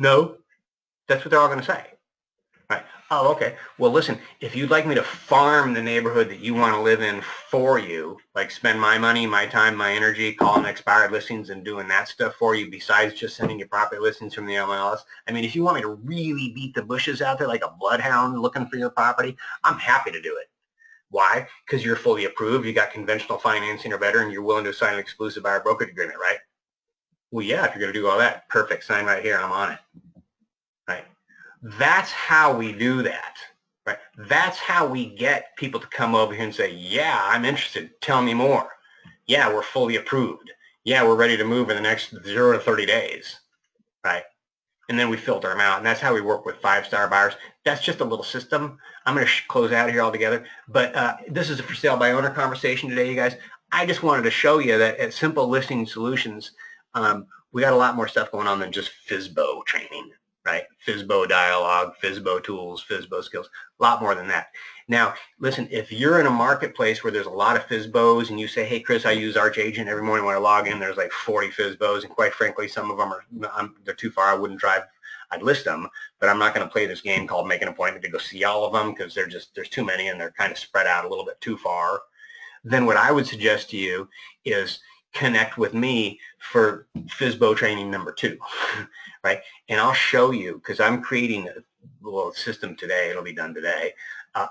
No. That's what they're all going to say. Right. Oh, okay. Well, listen, if you'd like me to farm the neighborhood that you want to live in for you, like spend my money, my time, my energy, calling expired listings and doing that stuff for you besides just sending you property listings from the MLS. I mean, if you want me to really beat the bushes out there like a bloodhound looking for your property, I'm happy to do it. Why? Because you're fully approved, you got conventional financing or better, and you're willing to sign an exclusive buyer brokerage agreement, right? Well, yeah, if you're going to do all that, perfect. Sign right here. I'm on it. Right? That's how we do that. Right? That's how we get people to come over here and say, yeah, I'm interested. Tell me more. Yeah, we're fully approved. Yeah, we're ready to move in the next 0 to 30 days. Right? And then we filter them out. And that's how we work with 5-star buyers. That's just a little system. I'm going to close out here altogether. But this is a for sale by owner conversation today, you guys. I just wanted to show you that at Simple Listing Solutions, we got a lot more stuff going on than just FSBO training, right? FSBO dialogue, FSBO tools, FSBO skills, a lot more than that. Now, listen, if you're in a marketplace where there's a lot of FSBOs and you say, hey, Chris, I use Arch Agent every morning when I log in, there's like 40 FSBOs, and quite frankly, some of them they're too far. I wouldn't drive. I'd list them, but I'm not going to play this game called make an appointment to go see all of them because there's too many and they're kind of spread out a little bit too far. Then what I would suggest to you is connect with me for FSBO training number 2, right? And I'll show you, because I'm creating a little system today, it'll be done today,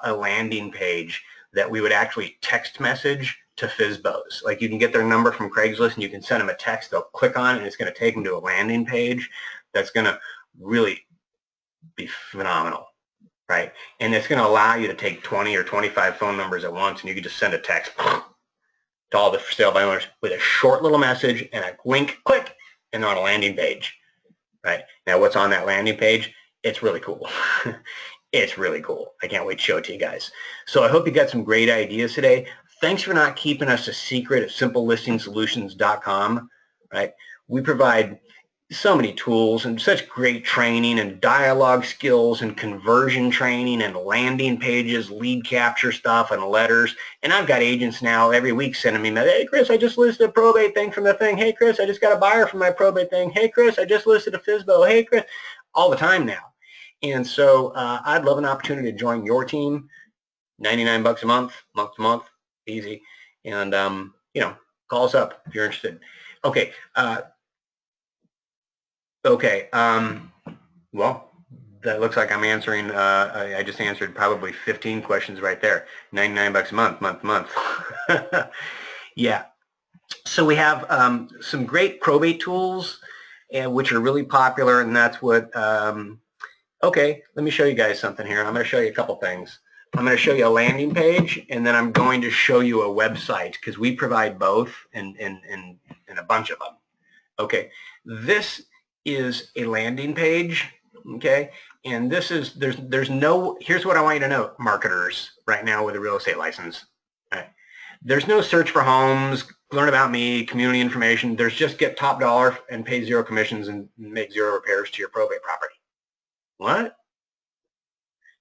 a landing page that we would actually text message to FSBOs. Like you can get their number from Craigslist and you can send them a text, they'll click on it and it's going to take them to a landing page that's going to really be phenomenal, right? And it's going to allow you to take 20 or 25 phone numbers at once and you can just send a text to all the for sale by owners with a short little message and a link, click, and they're on a landing page, right? Now, what's on that landing page? It's really cool. It's really cool. I can't wait to show it to you guys. So I hope you got some great ideas today. Thanks for not keeping us a secret at simplelistingsolutions.com, right? We provide so many tools and such great training and dialogue skills and conversion training and landing pages, lead capture stuff and letters. And I've got agents now every week sending me, hey, Chris, I just listed a probate thing from the thing. Hey, Chris, I just got a buyer from my probate thing. Hey, Chris, I just listed a FSBO. Hey, Chris, all the time now. And so I'd love an opportunity to join your team. 99 bucks a month to month, easy. And, you know, call us up if you're interested. Okay. Okay. Well, that looks like I'm answering. I just answered probably 15 questions right there. 99 bucks a month to month. Yeah. So we have some great probate tools, which are really popular, and that's what. Okay, let me show you guys something here. I'm going to show you a couple things. I'm going to show you a landing page, and then I'm going to show you a website because we provide both and a bunch of them. Okay, this is a landing page, okay, and this is there's no, here's what I want you to know, marketers right now with a real estate license. Right? There's no search for homes, learn about me, community information. There's just get top dollar and pay 0 commissions and make 0 repairs to your probate property. What?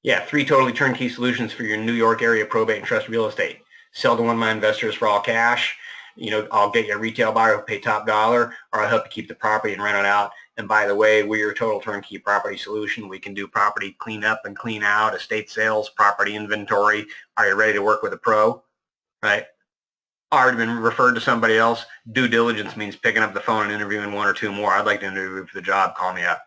Yeah, 3 totally turnkey solutions for your New York area probate and trust real estate. Sell to one of my investors for all cash. You know, I'll get you a retail buyer who'll pay top dollar, or I'll help you keep the property and rent it out. And by the way, we're your total turnkey property solution. We can do property clean up and clean out, estate sales, property inventory. Are you ready to work with a pro? Right? Already been referred to somebody else. Due diligence means picking up the phone and interviewing 1 or 2 more. I'd like to interview for the job. Call me up.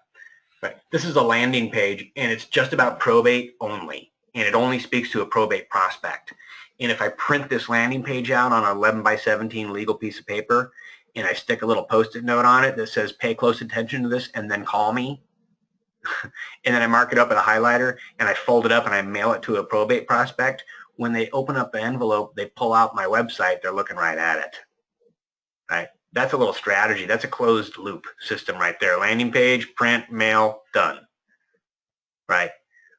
Right. This is a landing page, and it's just about probate only, and it only speaks to a probate prospect. And if I print this landing page out on an 11 by 17 legal piece of paper, and I stick a little Post-it note on it that says, pay close attention to this and then call me, and then I mark it up with a highlighter, and I fold it up and I mail it to a probate prospect, when they open up the envelope, they pull out my website, they're looking right at it. Right? That's a little strategy. That's a closed loop system right there. Landing page, print, mail, done. Right?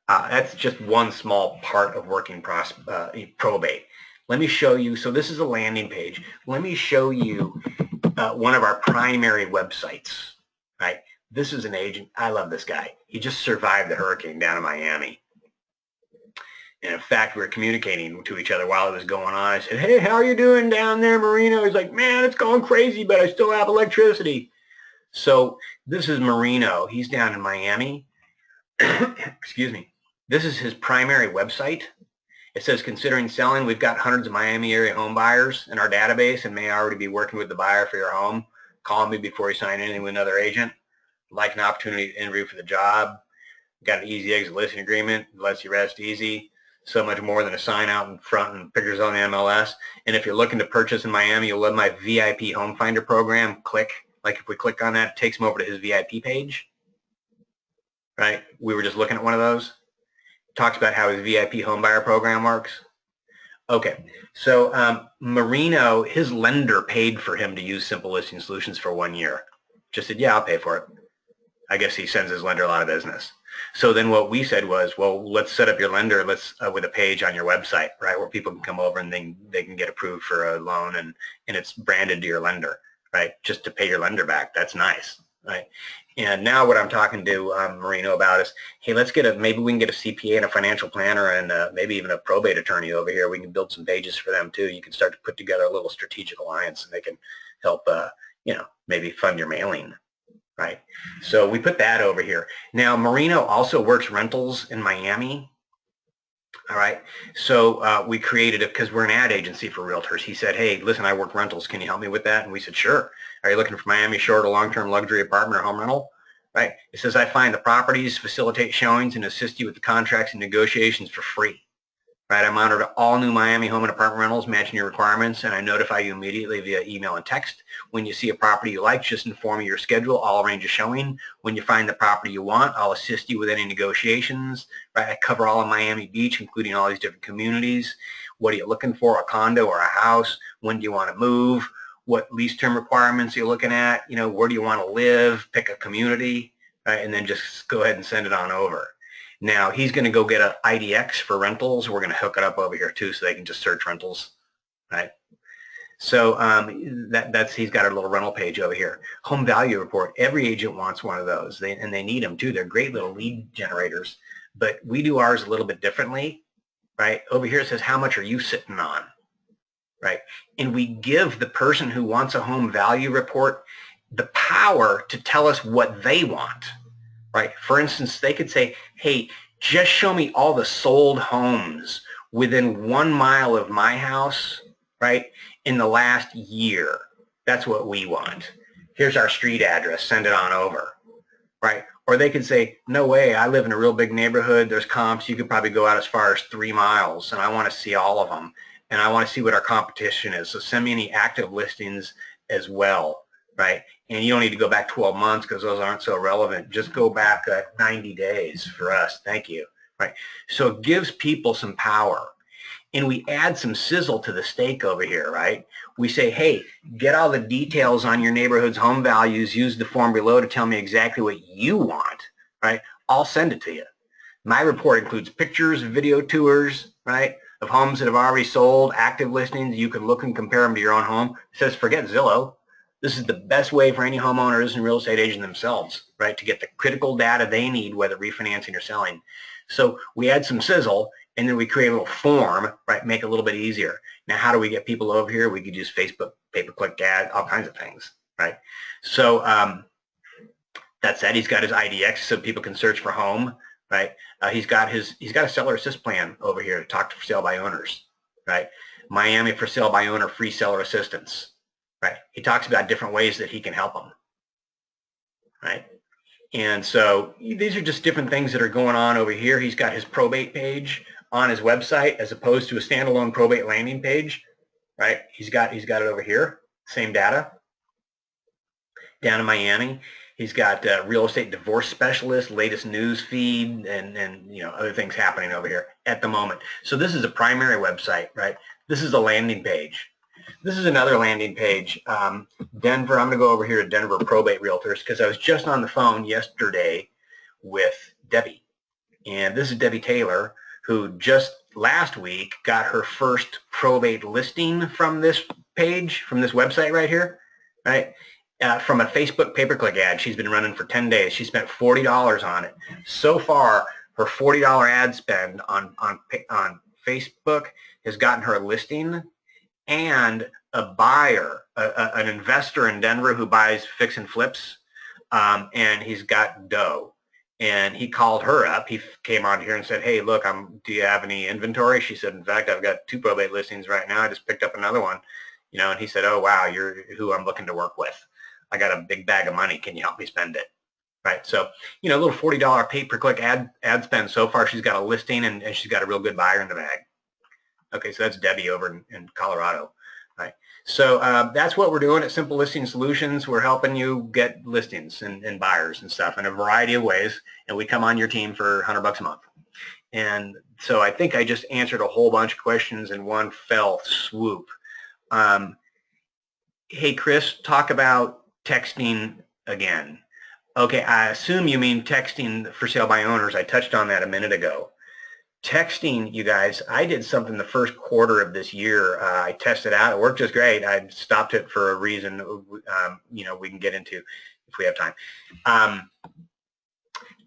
That's just one small part of working probate. Let me show you. So this is a landing page. Let me show you one of our primary websites. Right? This is an agent. I love this guy. He just survived the hurricane down in Miami. And in fact, we were communicating to each other while it was going on. I said, hey, how are you doing down there, Marino? He's like, man, it's going crazy, but I still have electricity. So this is Marino. He's down in Miami. Excuse me. This is his primary website. It says, considering selling, we've got hundreds of Miami area home buyers in our database and may already be working with the buyer for your home. Call me before you sign anything with another agent. Like an opportunity to interview for the job. Got an easy exit listing agreement. Lets you rest easy. So much more than a sign out in front and pictures on the MLS. And if you're looking to purchase in Miami, you'll love my VIP Home Finder program. Click. Like if we click on that, it takes him over to his VIP page. Right? We were just looking at one of those. Talks about how his VIP home buyer program works. Okay, so Marino, his lender paid for him to use Simple Listing Solutions for 1 year. Just said, yeah, I'll pay for it. I guess he sends his lender a lot of business. So then what we said was, well, let's set up your lender with a page on your website, right, where people can come over and they can get approved for a loan and it's branded to your lender, right, just to pay your lender back. That's nice, right? And now what I'm talking to Marino about is, hey, maybe we can get a CPA and a financial planner and maybe even a probate attorney over here. We can build some pages for them too. You can start to put together a little strategic alliance and they can help, maybe fund your mailing, right? So we put that over here. Now, Marino also works rentals in Miami. All right. So we created it because we're an ad agency for realtors. He said, hey, listen, I work rentals. Can you help me with that? And we said, sure. Are you looking for Miami short or long-term luxury apartment or home rental? Right. It says, I find the properties, facilitate showings, and assist you with the contracts and negotiations for free. Right. I monitor all new Miami home and apartment rentals matching your requirements, and I notify you immediately via email and text. When you see a property you like, just inform me your schedule. I'll arrange a showing. When you find the property you want, I'll assist you with any negotiations. Right. I cover all of Miami Beach, including all these different communities. What are you looking for? A condo or a house? When do you want to move? What lease term requirements are you looking at? Where do you want to live? Pick a community, right? And then just go ahead and send it on over. Now he's going to go get an IDX for rentals. We're going to hook it up over here too, so they can just search rentals, right? So he's got a little rental page over here. Home value report. Every agent wants one of those, and they need them too. They're great little lead generators, but we do ours a little bit differently, right? Over here it says, how much are you sitting on, right? And we give the person who wants a home value report the power to tell us what they want. Right. For instance, they could say, hey, just show me all the sold homes within 1 mile of my house, right, in the last year. That's what we want. Here's our street address. Send it on over, right? Or they could say, no way, I live in a real big neighborhood. There's comps. You could probably go out as far as 3 miles, and I want to see all of them, and I want to see what our competition is. So send me any active listings as well, right? And you don't need to go back 12 months because those aren't so relevant. Just go back 90 days for us. Thank you. Right. So it gives people some power. And we add some sizzle to the steak over here, right? We say, hey, get all the details on your neighborhood's home values. Use the form below to tell me exactly what you want, right? I'll send it to you. My report includes pictures, video tours, right, of homes that have already sold, active listings. You can look and compare them to your own home. It says, forget Zillow. This is the best way for any homeowners and real estate agent themselves, right, to get the critical data they need, whether refinancing or selling. So we add some sizzle, and then we create a little form, right, make it a little bit easier. Now, how do we get people over here? We could use Facebook, pay-per-click ad, all kinds of things, right? So that said, he's got his IDX so people can search for home, right? He's got a seller assist plan over here to talk to for sale by owners, right? Miami for sale by owner free seller assistance. Right. He talks about different ways that he can help them. Right. And so these are just different things that are going on over here. He's got his probate page on his website as opposed to a standalone probate landing page. Right. He's got it over here. Same data. Down in Miami, he's got real estate divorce specialist, latest news feed, and other things happening over here at the moment. So this is a primary website. Right. This is a landing page. This is another landing page. Denver, I'm going to go over here to Denver Probate Realtors because I was just on the phone yesterday with Debbie. And this is Debbie Taylor, who just last week got her first probate listing from this page, from this website right here, right? From a Facebook pay-per-click ad she's been running for 10 days. She spent $40 on it. So far, her $40 ad spend on Facebook has gotten her a listing and a buyer, an investor in Denver who buys fix and flips, and he's got dough. And he called her up. He came on here and said, hey, look, do you have any inventory? She said, in fact, I've got 2 probate listings right now. I just picked up another one. And he said, oh, wow, you're who I'm looking to work with. I got a big bag of money. Can you help me spend it? Right. So, a little $40 pay-per-click ad spend. So far, she's got a listing and she's got a real good buyer in the bag. Okay, so that's Debbie over in Colorado. Right. So that's what we're doing at Simple Listing Solutions. We're helping you get listings and buyers and stuff in a variety of ways. And we come on your team for $100 a month. And so I think I just answered a whole bunch of questions in one fell swoop. Hey, Chris, talk about texting again. Okay, I assume you mean texting for sale by owners. I touched on that a minute ago. Texting, you guys, I did something the first quarter of this year. I tested out. It worked just great. I stopped it for a reason, we can get into if we have time.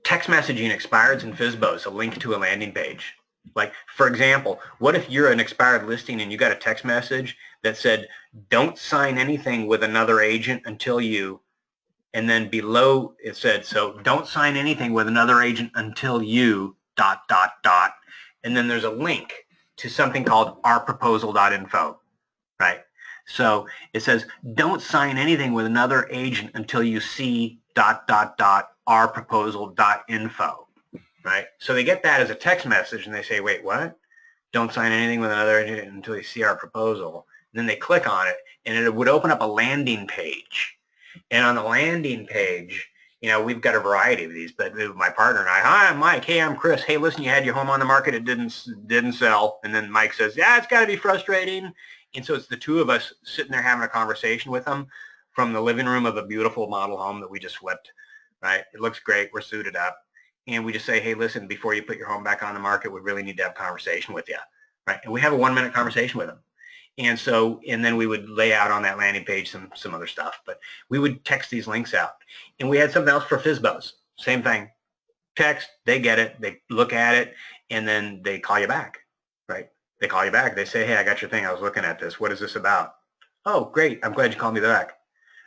Text messaging expireds in FSBO'S, a link to a landing page. Like, for example, what if you're an expired listing and you got a text message that said, don't sign anything with another agent until you, and then below it said, so don't sign anything with another agent until you, ... And then there's a link to something called ourproposal.info, right? So it says, don't sign anything with another agent until you see ... ourproposal.info, right? So they get that as a text message and they say, wait, what? Don't sign anything with another agent until you see our proposal. And then they click on it and it would open up a landing page. And on the landing page, we've got a variety of these, but my partner and I, hi, I'm Mike. Hey, I'm Chris. Hey, listen, you had your home on the market. It didn't sell. And then Mike says, yeah, it's got to be frustrating. And so it's the two of us sitting there having a conversation with them from the living room of a beautiful model home that we just flipped, right? It looks great. We're suited up. And we just say, hey, listen, before you put your home back on the market, we really need to have a conversation with you, right? And we have a 1-minute conversation with them. And then we would lay out on that landing page some other stuff, but we would text these links out. And we had something else for FSBO'S. Same thing. Text, they get it, they look at it, and then they call you back, right? They call you back. They say, hey, I got your thing. I was looking at this. What is this about? Oh, great. I'm glad you called me back,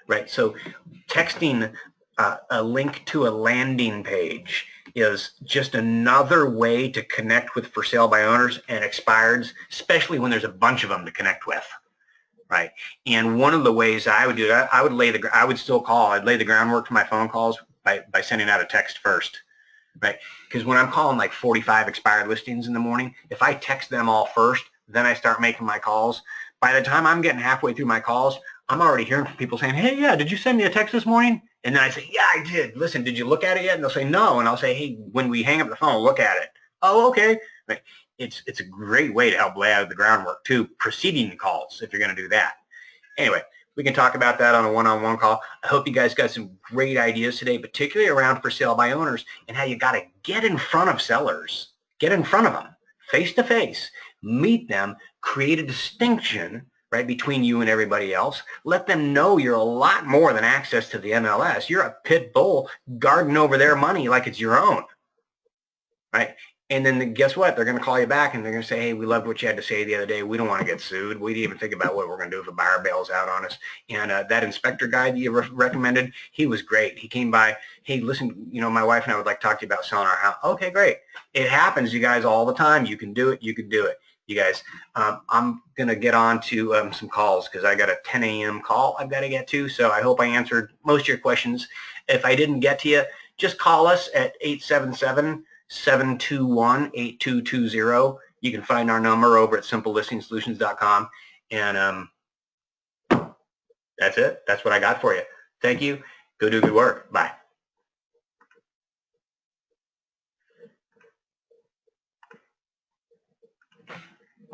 right? So texting a link to a landing page is just another way to connect with for sale by owners and expireds, especially when there's a bunch of them to connect with, right? And one of the ways I would do it, I would still call. I'd lay the groundwork for my phone calls by sending out a text first, right? Because when I'm calling like 45 expired listings in the morning, if I text them all first, then I start making my calls. By the time I'm getting halfway through my calls, I'm already hearing from people saying, hey, yeah, did you send me a text this morning? And then I say, yeah, I did. Listen, did you look at it yet? And they'll say, no. And I'll say, hey, when we hang up the phone, look at it. Oh, okay. Right. It's a great way to help lay out the groundwork too, preceding the calls if you're going to do that. Anyway, we can talk about that on a one-on-one call. I hope you guys got some great ideas today, particularly around for sale by owners and how you got to get in front of sellers, get in front of them face to face, meet them, create a distinction, right, between you and everybody else. Let them know you're a lot more than access to the MLS. You're a pit bull guarding over their money like it's your own, right? And then guess what? They're going to call you back and they're going to say, hey, we loved what you had to say the other day. We don't want to get sued. We didn't even think about what we're going to do if a buyer bails out on us. And that inspector guy that you recommended, he was great. He came by, hey, listen, my wife and I would like to talk to you about selling our house. Okay, great. It happens, you guys, all the time. You can do it. You can do it. You guys, I'm going to get on to some calls because I got a 10 a.m. call I've got to get to. So I hope I answered most of your questions. If I didn't get to you, just call us at 877-721-8220. You can find our number over at simplelistingsolutions.com. And that's it. That's what I got for you. Thank you. Go do good work. Bye.